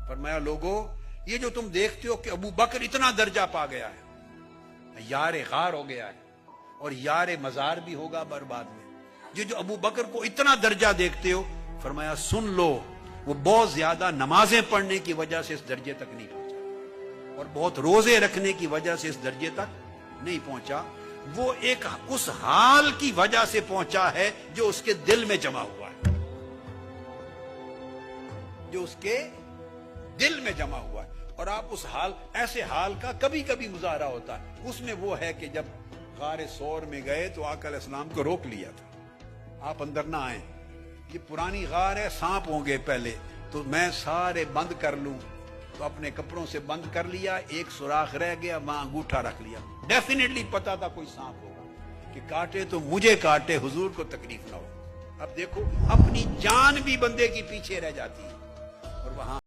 फरमाया लोगो, ये जो तुम देखते हो कि अबू बकर इतना दर्जा पा गया है, यार गार हो गया है और यार मजार भी होगा बर्बाद में। ये जो अबू बकर को इतना दर्जा देखते हो, फरमाया सुन लो, वो बहुत ज्यादा नमाजें पढ़ने की वजह से इस दर्जे तक नहीं पहुंचा और बहुत रोजे रखने की वजह से इस दर्जे तक नहीं पहुंचा। वो एक उस हाल की वजह से पहुंचा है जो उसके दिल में जमा हुआ है, जो उसके दिल में जमा हुआ है। और आप उस हाल, ऐसे हाल का कभी कभी मुजाहरा होता है। उसमें वो है कि जब गारे सौर में गए तो आका अलैहिस्सलाम को रोक लिया था, आप अंदर ना आए, ये पुरानी गार है, सांप होंगे पहले, तो मैं सारे बंद कर लूं। तो अपने कपड़ों से बंद कर लिया, एक सुराख रह गया, वहां अंगूठा रख लिया। डेफिनेटली पता था कोई सांप होगा, कि काटे तो मुझे काटे, हुजूर को तकलीफ ना हो। अब देखो, अपनी जान भी बंदे की पीछे रह जाती है और वहां